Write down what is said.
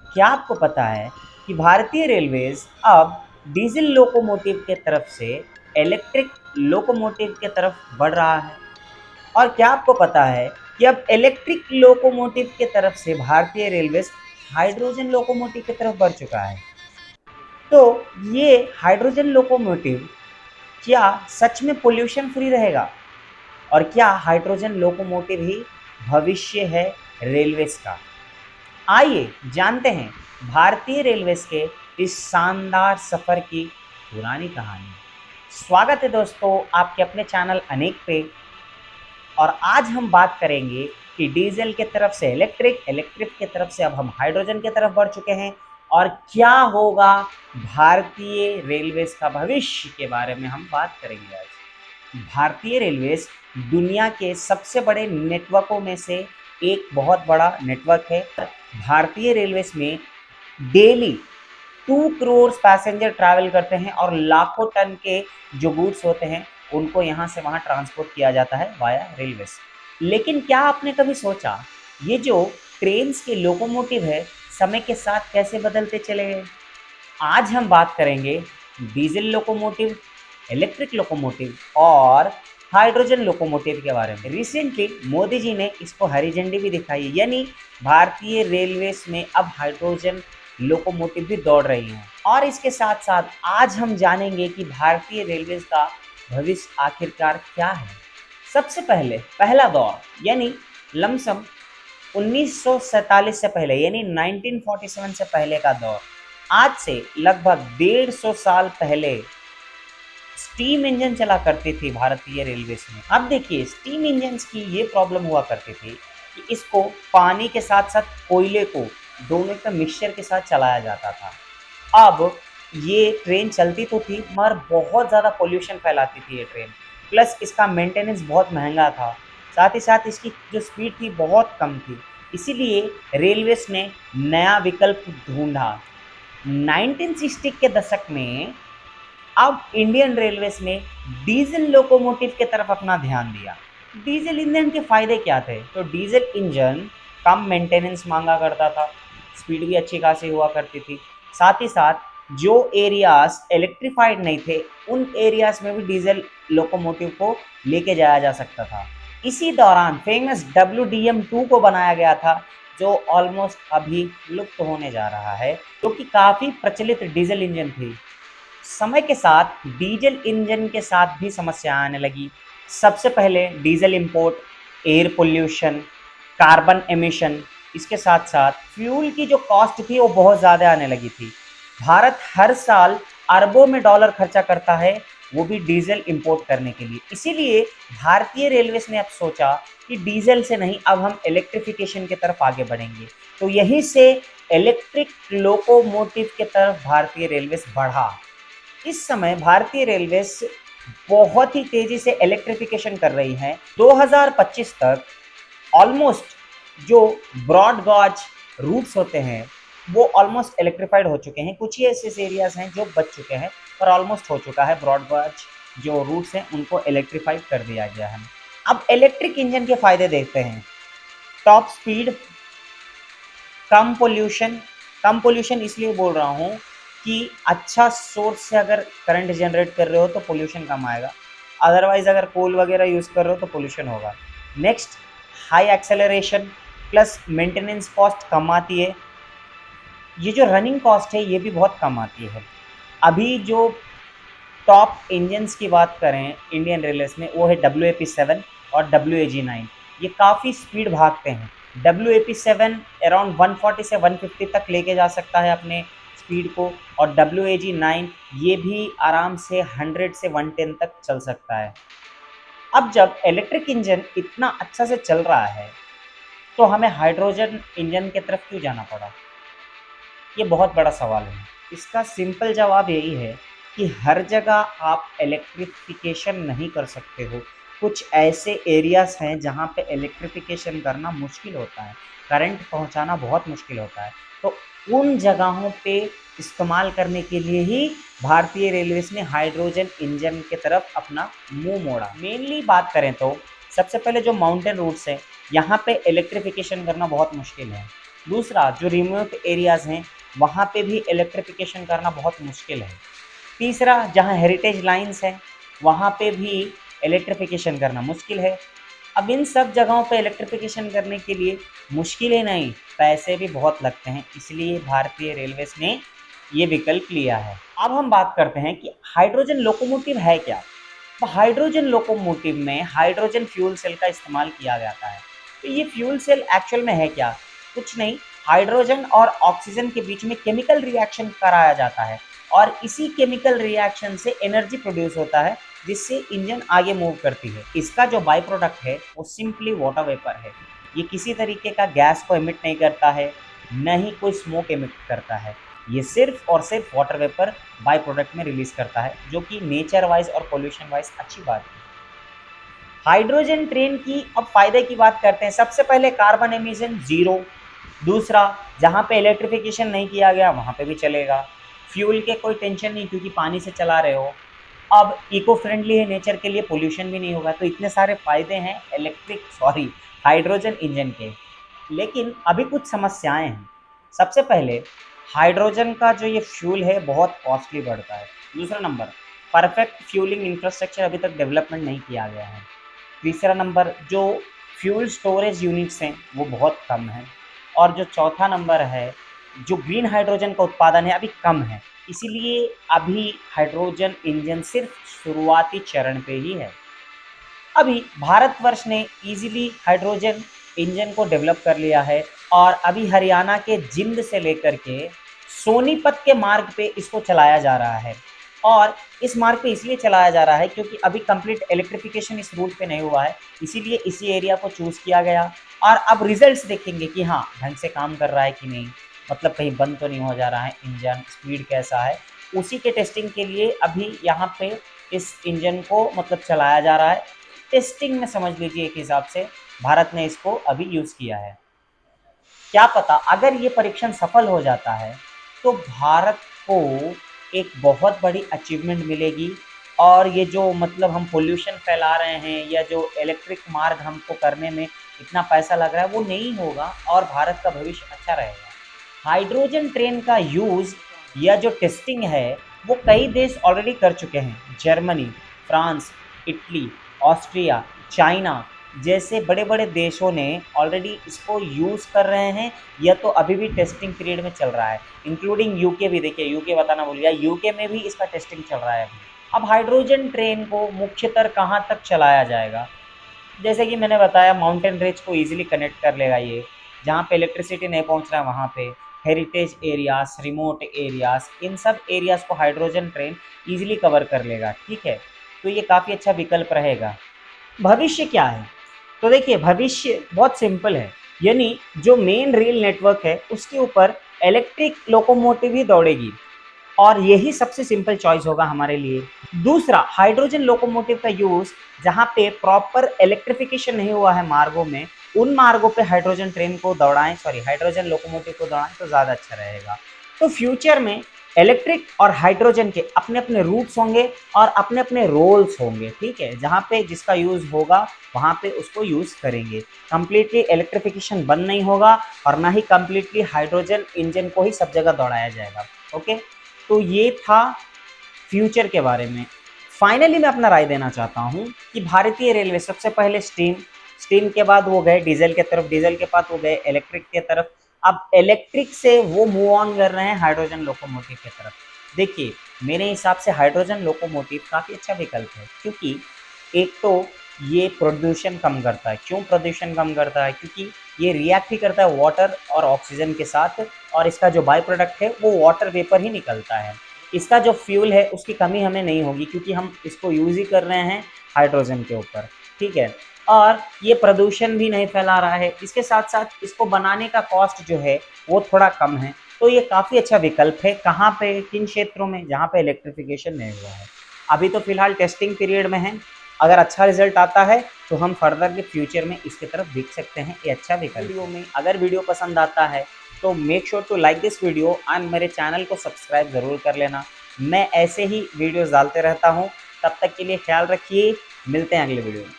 क्या आपको पता है कि भारतीय रेलवेज अब डीजल लोकोमोटिव के तरफ से इलेक्ट्रिक लोकोमोटिव के तरफ बढ़ रहा है? और क्या आपको पता है कि अब इलेक्ट्रिक लोकोमोटिव के तरफ से भारतीय रेलवेज हाइड्रोजन लोकोमोटिव की तरफ बढ़ चुका है? तो ये हाइड्रोजन लोकोमोटिव क्या सच में पोल्यूशन फ्री रहेगा? और क्या हाइड्रोजन लोकोमोटिव ही भविष्य है रेलवेज का? आइए जानते हैं भारतीय रेलवेज के इस शानदार सफर की पुरानी कहानी। स्वागत है दोस्तों आपके अपने चैनल अनेक पे। और आज हम बात करेंगे कि डीजल के तरफ से इलेक्ट्रिक, इलेक्ट्रिक के तरफ से अब हम हाइड्रोजन की तरफ बढ़ चुके हैं। और क्या होगा भारतीय रेलवेज का भविष्य के बारे में हम बात करेंगे आज। भारतीय रेलवेज दुनिया के सबसे बड़े नेटवर्कों में से एक बहुत बड़ा नेटवर्क है। भारतीय रेलवेज में डेली 2 करोड़ पैसेंजर ट्रैवल करते हैं और लाखों टन के जो गुड्स होते हैं उनको यहाँ से वहाँ ट्रांसपोर्ट किया जाता है वाया रेलवेज। लेकिन क्या आपने कभी सोचा ये जो ट्रेन्स के लोकोमोटिव है समय के साथ कैसे बदलते चले गए? आज हम बात करेंगे डीजल लोकोमोटिव, इलेक्ट्रिक लोकोमोटिव और हाइड्रोजन लोकोमोटिव के बारे में। रिसेंटली मोदी जी ने इसको हरी झंडी भी दिखाई है, यानी भारतीय रेलवेज में अब हाइड्रोजन लोकोमोटिव भी दौड़ रही हैं। और इसके साथ साथ आज हम जानेंगे कि भारतीय रेलवेज का भविष्य आखिरकार क्या है। सबसे पहले पहला दौर यानी लमसम 1947 से पहले यानी 1947 से पहले का दौर। आज से लगभग 150 साल पहले स्टीम इंजन चला करती थी भारतीय रेलवेज में। अब देखिए स्टीम इंजन की ये प्रॉब्लम हुआ करती थी कि इसको पानी के साथ साथ कोयले को दोनों का मिक्सचर के साथ चलाया जाता था। अब ये ट्रेन चलती तो थी मगर बहुत ज़्यादा पोल्यूशन फैलाती थी ये ट्रेन, प्लस इसका मेंटेनेंस बहुत महंगा था, साथ ही साथ इसकी जो स्पीड थी बहुत कम थी। इसीलिए रेलवेज ने नया विकल्प ढूंढा। 1960 के दशक में अब इंडियन रेलवेज ने डीजल लोकोमोटिव के तरफ अपना ध्यान दिया। डीजल इंजन के फायदे क्या थे? तो डीजल इंजन कम मेंटेनेंस मांगा करता था, स्पीड भी अच्छी खासी हुआ करती थी, साथ ही साथ जो एरियाज इलेक्ट्रिफाइड नहीं थे उन एरियाज में भी डीजल लोकोमोटिव को लेके जाया जा सकता था। इसी दौरान फेमस WDM-2 को बनाया गया था जो ऑलमोस्ट अभी लुप्त होने जा रहा है, जो कि काफ़ी प्रचलित डीजल इंजन थी। समय के साथ डीजल इंजन के साथ भी समस्या आने लगी। सबसे पहले diesel import, air pollution, carbon emission, इसके साथ साथ फ्यूल की जो कॉस्ट थी वो बहुत ज़्यादा आने लगी थी। भारत हर साल अरबों में डॉलर खर्चा करता है वो भी डीजल इंपोर्ट करने के लिए। इसीलिए भारतीय रेलवेज ने अब सोचा कि डीजल से नहीं, अब हम इलेक्ट्रिफिकेशन की तरफ आगे बढ़ेंगे। तो यहीं से इलेक्ट्रिक लोकोमोटिव की तरफ भारतीय रेलवेज बढ़ा। इस समय भारतीय रेलवेज बहुत ही तेजी से इलेक्ट्रिफिकेशन कर रही है। 2025 तक ऑलमोस्ट जो ब्रॉड गॉज रूट्स होते हैं वो ऑलमोस्ट इलेक्ट्रिफाइड हो चुके हैं। कुछ ही ऐसे एरियाज हैं जो बच चुके हैं, पर ऑलमोस्ट हो चुका है। ब्रॉड गॉज जो रूट्स हैं उनको इलेक्ट्रीफाइड कर दिया गया है। अब इलेक्ट्रिक इंजन के फायदे देखते हैं। टॉप स्पीड, कम पोल्यूशन। कम पोल्यूशन इसलिए बोल रहा हूँ कि अच्छा सोर्स से अगर करंट जनरेट कर रहे हो तो पोल्यूशन कम आएगा, अदरवाइज अगर कोल वगैरह यूज़ कर रहे हो तो पोल्यूशन होगा। Next, high acceleration plus maintenance cost कम आती है। ये जो रनिंग कॉस्ट है ये भी बहुत कम आती है। अभी जो टॉप इंजन्स की बात करें इंडियन रेलवेज में वो है WAP-7 और WAG-9। ये काफ़ी स्पीड भागते हैं। WAP-7 अराउंड 140 से 150 तक लेके जा सकता है अपने स्पीड को, और WAG-9 ये भी आराम से 100 से 110 तक चल सकता है। अब जब इलेक्ट्रिक इंजन इतना अच्छा से चल रहा है तो हमें हाइड्रोजन इंजन की तरफ क्यों जाना पड़ा? ये बहुत बड़ा सवाल है। इसका सिंपल जवाब यही है कि हर जगह आप इलेक्ट्रिफिकेशन नहीं कर सकते हो। कुछ ऐसे एरियाज़ हैं जहाँ पे इलेक्ट्रिफिकेशन करना मुश्किल होता है, करंट पहुँचाना बहुत मुश्किल होता है। तो उन जगहों पे इस्तेमाल करने के लिए ही भारतीय रेलवेज़ ने हाइड्रोजन इंजन की तरफ अपना मुँह मोड़ा। मेनली बात करें तो सबसे पहले जो माउंटेन रूट्स हैं यहाँ पे इलेक्ट्रिफिकेशन करना बहुत मुश्किल है। दूसरा, जो रिमोट एरियाज़ हैं वहाँ पे भी इलेक्ट्रिफिकेशन करना बहुत मुश्किल है। तीसरा, जहाँ हेरिटेज लाइन्स हैं वहाँ पे भी इलेक्ट्रिफिकेशन करना मुश्किल है। अब इन सब जगहों पे इलेक्ट्रिफिकेशन करने के लिए मुश्किल ही नहीं, पैसे भी बहुत लगते हैं, इसलिए भारतीय रेलवेज़ ने ये विकल्प लिया है। अब हम बात करते हैं कि हाइड्रोजन लोकोमोटिव है क्या? तो हाइड्रोजन लोकोमोटिव में हाइड्रोजन फ्यूल सेल का इस्तेमाल किया जाता है। तो ये फ्यूल सेल एक्चुअल में है क्या? कुछ नहीं, हाइड्रोजन और ऑक्सीजन के बीच में केमिकल रिएक्शन कराया जाता है और इसी केमिकल रिएक्शन से एनर्जी प्रोड्यूस होता है, जिससे इंजन आगे मूव करती है। इसका जो बाई प्रोडक्ट है वो सिंपली वाटर वेपर है। ये किसी तरीके का गैस को एमिट नहीं करता है, न ही कोई स्मोक एमिट करता है। ये सिर्फ और सिर्फ वाटर वेपर बाई प्रोडक्ट में रिलीज करता है, जो कि नेचर वाइज और पोल्यूशन वाइज अच्छी बात है। हाइड्रोजन ट्रेन की अब फायदे की बात करते हैं। सबसे पहले कार्बन एमिशन जीरो। दूसरा, जहाँ पे इलेक्ट्रिफिकेशन नहीं किया गया वहाँ पे भी चलेगा। फ्यूल के कोई टेंशन नहीं क्योंकि पानी से चला रहे हो। अब इको फ्रेंडली है नेचर के लिए, पोल्यूशन भी नहीं होगा। तो इतने सारे फायदे हैं हाइड्रोजन इंजन के। लेकिन अभी कुछ समस्याएं हैं। सबसे पहले, हाइड्रोजन का जो ये फ्यूल है बहुत कॉस्टली पड़ता है। दूसरा नंबर, परफेक्ट फ्यूलिंग इंफ्रास्ट्रक्चर अभी तक डेवलपमेंट नहीं किया गया है। तीसरा नंबर, जो फ्यूल स्टोरेज यूनिट्स हैं वो बहुत कम हैं। और जो चौथा नंबर है, जो ग्रीन हाइड्रोजन का उत्पादन है अभी कम है, इसीलिए अभी हाइड्रोजन इंजन सिर्फ शुरुआती चरण पे ही है। अभी भारतवर्ष ने इजीली हाइड्रोजन इंजन को डेवलप कर लिया है और अभी हरियाणा के जिंद से लेकर के सोनीपत के मार्ग पे इसको चलाया जा रहा है। और इस मार्ग पे इसलिए चलाया जा रहा है क्योंकि अभी कंप्लीट इलेक्ट्रिफिकेशन इस रूट पे नहीं हुआ है, इसीलिए इसी एरिया को चूज़ किया गया। और अब रिजल्ट्स देखेंगे कि हाँ ढंग से काम कर रहा है कि नहीं, मतलब कहीं बंद तो नहीं हो जा रहा है इंजन, स्पीड कैसा है, उसी के टेस्टिंग के लिए अभी यहाँ पे इस इंजन को मतलब चलाया जा रहा है। टेस्टिंग में समझ लीजिए एक हिसाब से भारत ने इसको अभी यूज़ किया है। क्या पता अगर ये परीक्षण सफल हो जाता है तो भारत को एक बहुत बड़ी अचीवमेंट मिलेगी और ये जो मतलब हम पोल्यूशन फैला रहे हैं या जो इलेक्ट्रिक मार्ग हमको करने में इतना पैसा लग रहा है वो नहीं होगा और भारत का भविष्य अच्छा रहेगा। हाइड्रोजन ट्रेन का यूज़ या जो टेस्टिंग है वो कई देश ऑलरेडी कर चुके हैं। Germany, France, Italy, Austria, China जैसे बड़े बड़े देशों ने ऑलरेडी इसको यूज़ कर रहे हैं या तो अभी भी टेस्टिंग पीरियड में चल रहा है। इंक्लूडिंग यूके भी, देखिए यूके बताना भूल गया, यूके में भी इसका टेस्टिंग चल रहा है अभी। अब हाइड्रोजन ट्रेन को मुख्यतः कहाँ तक चलाया जाएगा? जैसे कि मैंने बताया, माउंटेन रेंज को ईजिली कनेक्ट कर लेगा ये, जहाँ पे इलेक्ट्रिसिटी नहीं पहुँच रहा है वहाँ पे। हेरिटेज एरियाज़, रिमोट एरियाज़, इन सब एरियाज़ को हाइड्रोजन ट्रेन ईजिली कवर कर लेगा। ठीक है, तो ये काफ़ी अच्छा विकल्प रहेगा। भविष्य क्या है? तो देखिए भविष्य बहुत सिंपल है, यानी जो मेन रेल नेटवर्क है उसके ऊपर इलेक्ट्रिक लोकोमोटिव ही दौड़ेगी और यही सबसे सिंपल चॉइस होगा हमारे लिए। दूसरा, हाइड्रोजन लोकोमोटिव का यूज़ जहाँ पे प्रॉपर इलेक्ट्रिफिकेशन नहीं हुआ है मार्गों में, उन मार्गों पे हाइड्रोजन लोकोमोटिव को दौड़ाएं तो ज़्यादा अच्छा रहेगा। तो फ्यूचर में इलेक्ट्रिक और हाइड्रोजन के अपने अपने रूट्स होंगे और अपने अपने रोल्स होंगे। ठीक है, जहाँ पे जिसका यूज़ होगा वहाँ पे उसको यूज़ करेंगे। कम्प्लीटली इलेक्ट्रिफिकेशन बंद नहीं होगा और ना ही कम्प्लीटली हाइड्रोजन इंजन को ही सब जगह दौड़ाया जाएगा। ओके, तो ये था फ्यूचर के बारे में। फाइनली मैं अपना राय देना चाहता हूँ कि भारतीय रेलवे सबसे पहले स्टीम के बाद वो गए डीजल के तरफ, डीजल के बाद वो गए इलेक्ट्रिक के तरफ, अब इलेक्ट्रिक से वो मूव ऑन कर रहे हैं हाइड्रोजन लोकोमोटिव की तरफ। देखिए मेरे हिसाब से हाइड्रोजन लोकोमोटिव काफ़ी अच्छा विकल्प है, क्योंकि एक तो ये प्रदूषण कम करता है। क्यों प्रदूषण कम करता है? क्योंकि ये रिएक्ट ही करता है वाटर और ऑक्सीजन के साथ और इसका जो बाई प्रोडक्ट है वो वाटर वेपर ही निकलता है। इसका जो फ्यूल है उसकी कमी हमें नहीं होगी क्योंकि हम इसको यूज़ ही कर रहे हैं हाइड्रोजन के ऊपर। ठीक है, और ये प्रदूषण भी नहीं फैला रहा है। इसके साथ साथ इसको बनाने का कॉस्ट जो है वो थोड़ा कम है। तो ये काफ़ी अच्छा विकल्प है। कहाँ पे, किन क्षेत्रों में? जहाँ पे इलेक्ट्रिफिकेशन नहीं हुआ है। अभी तो फिलहाल टेस्टिंग पीरियड में है, अगर अच्छा रिजल्ट आता है तो हम फर्दर के फ्यूचर में इसकी तरफ देख सकते हैं। ये अच्छा विकल्प में अगर वीडियो पसंद आता है तो make sure to like this video and मेरे चैनल को सब्सक्राइब ज़रूर कर लेना। मैं ऐसे ही वीडियोस डालते रहता हूँ। तब तक के लिए ख्याल रखिए, मिलते हैं अगले वीडियो में।